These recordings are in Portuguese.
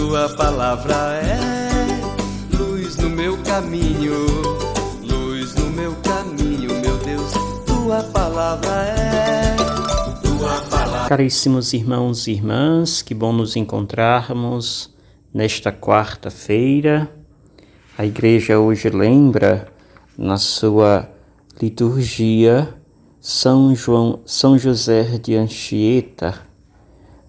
tua palavra é luz no meu caminho, luz no meu caminho, meu Deus, tua palavra é tua palavra. Caríssimos irmãos e irmãs, que bom nos encontrarmos nesta quarta-feira. A igreja hoje lembra na sua liturgia São José de Anchieta,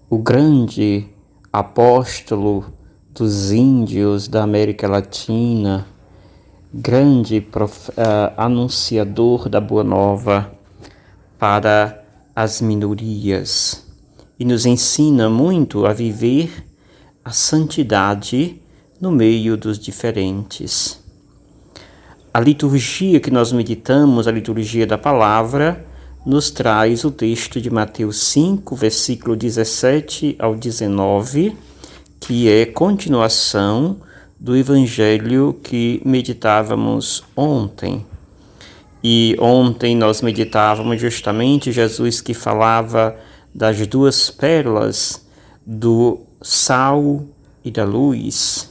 o grande apóstolo dos índios da América Latina, grande anunciador da Boa Nova para as minorias, e nos ensina muito a viver a santidade no meio dos diferentes. A liturgia que nós meditamos, a liturgia da palavra, nos traz o texto de Mateus 5, versículo 17 ao 19, que é continuação do evangelho que meditávamos ontem. E ontem nós meditávamos justamente Jesus que falava das duas pérolas do sal e da luz,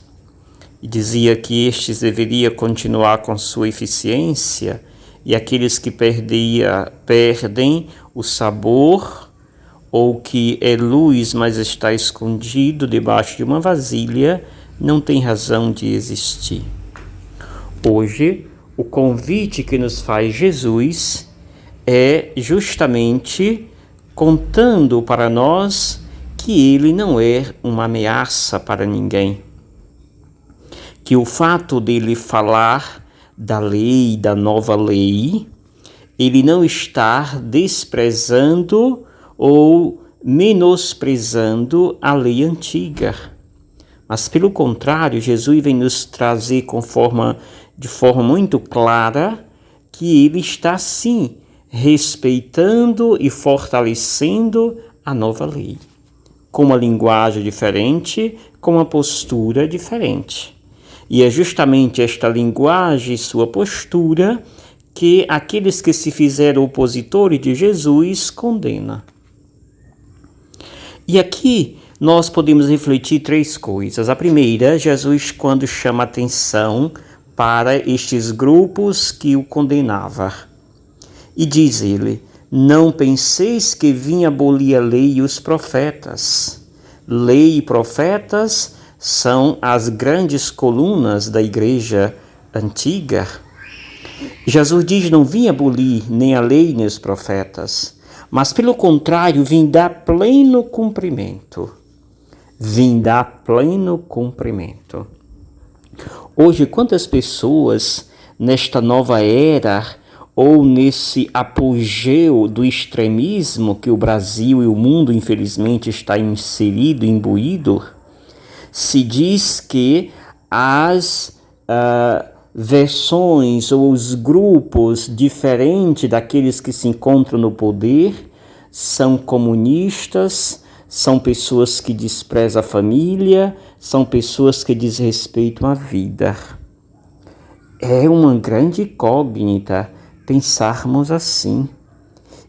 e dizia que estes deveriam continuar com sua eficiência, e aqueles que perdem o sabor, ou que é luz, mas está escondido debaixo de uma vasilha, não tem razão de existir. Hoje, o convite que nos faz Jesus é justamente contando para nós que ele não é uma ameaça para ninguém, que o fato dele falar da lei, da nova lei, ele não está desprezando ou menosprezando a lei antiga. Mas, pelo contrário, Jesus vem nos trazer de forma muito clara que ele está, sim, respeitando e fortalecendo a nova lei, com uma linguagem diferente, com uma postura diferente. E é justamente esta linguagem e sua postura que aqueles que se fizeram opositores de Jesus condenam. E aqui nós podemos refletir três coisas. A primeira, Jesus quando chama atenção para estes grupos que o condenavam. E diz ele: não penseis que vim abolir a lei e os profetas. Lei e profetas são as grandes colunas da igreja antiga. Jesus diz: não vim abolir nem a lei nem os profetas, mas pelo contrário, vim dar pleno cumprimento. Vim dar pleno cumprimento. Hoje, quantas pessoas nesta nova era ou nesse apogeu do extremismo que o Brasil e o mundo, infelizmente, está inserido, imbuído, se diz que as versões ou os grupos diferentes daqueles que se encontram no poder são comunistas, são pessoas que desprezam a família, são pessoas que desrespeitam a vida. É uma grande incógnita pensarmos assim.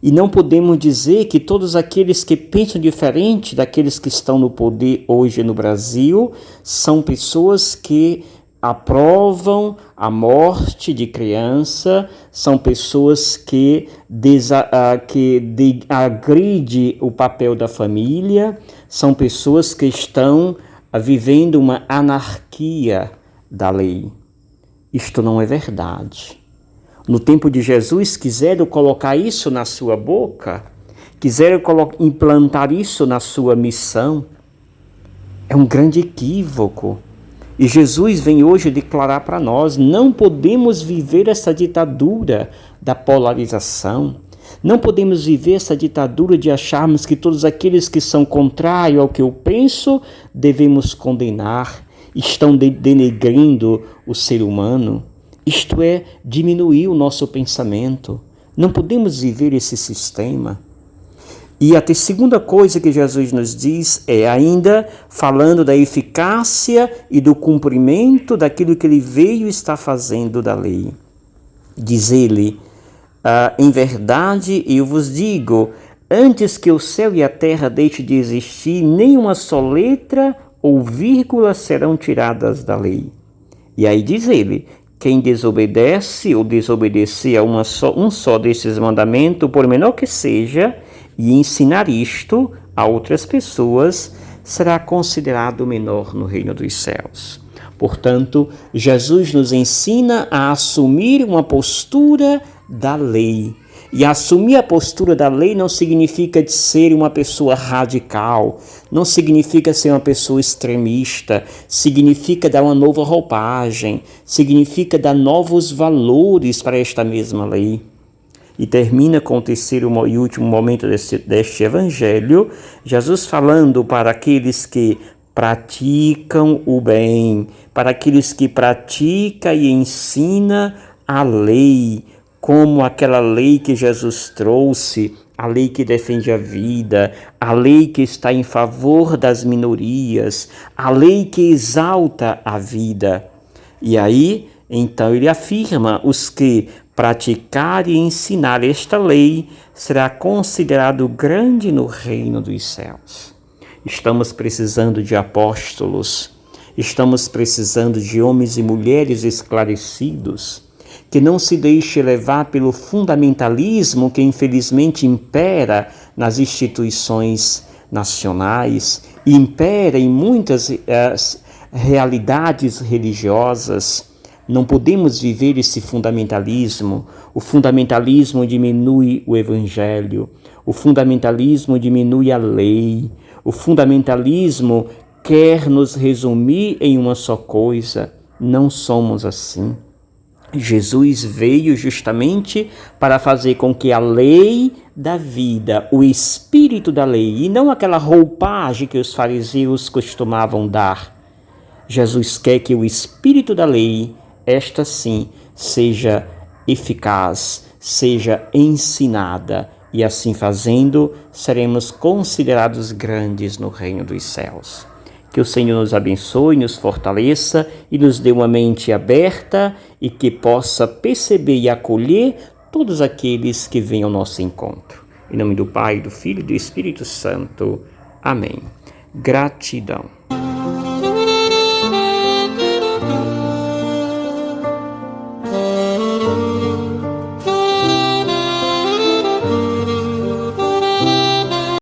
E não podemos dizer que todos aqueles que pensam diferente daqueles que estão no poder hoje no Brasil são pessoas que aprovam a morte de criança, são pessoas que agridem o papel da família, são pessoas que estão vivendo uma anarquia da lei. Isto não é verdade. No tempo de Jesus, quiseram colocar isso na sua boca, quiseram implantar isso na sua missão. É um grande equívoco. E Jesus vem hoje declarar para nós: não podemos viver essa ditadura da polarização. Não podemos viver essa ditadura de acharmos que todos aqueles que são contrários ao que eu penso devemos condenar, estão denegrindo o ser humano. Isto é, diminuir o nosso pensamento. Não podemos viver esse sistema. E a segunda coisa que Jesus nos diz é ainda falando da eficácia e do cumprimento daquilo que ele veio e está fazendo da lei. Diz ele: em verdade eu vos digo, antes que o céu e a terra deixem de existir, nem uma só letra ou vírgula serão tiradas da lei. E aí diz ele, quem desobedece ou desobedecer a um só desses mandamentos, por menor que seja, e ensinar isto a outras pessoas, será considerado menor no reino dos céus. Portanto, Jesus nos ensina a assumir uma postura da lei. E assumir a postura da lei não significa de ser uma pessoa radical, não significa ser uma pessoa extremista, significa dar uma nova roupagem, significa dar novos valores para esta mesma lei. E termina com o terceiro e último momento deste evangelho, Jesus falando para aqueles que praticam o bem, para aqueles que praticam e ensinam a lei, como aquela lei que Jesus trouxe, a lei que defende a vida, a lei que está em favor das minorias, a lei que exalta a vida. E aí, então ele afirma, os que praticar e ensinar esta lei será considerado grande no reino dos céus. Estamos precisando de apóstolos, estamos precisando de homens e mulheres esclarecidos, que não se deixe levar pelo fundamentalismo que infelizmente impera nas instituições nacionais, impera em muitas realidades religiosas. Não podemos viver esse fundamentalismo. O fundamentalismo diminui o evangelho, o fundamentalismo diminui a lei, o fundamentalismo quer nos resumir em uma só coisa. Não somos assim. Jesus veio justamente para fazer com que a lei da vida, o espírito da lei, e não aquela roupagem que os fariseus costumavam dar. Jesus quer que o espírito da lei, esta sim, seja eficaz, seja ensinada, e assim fazendo, seremos considerados grandes no reino dos céus. Que o Senhor nos abençoe, nos fortaleça e nos dê uma mente aberta e que possa perceber e acolher todos aqueles que vêm ao nosso encontro. Em nome do Pai, do Filho e do Espírito Santo. Amém. Gratidão.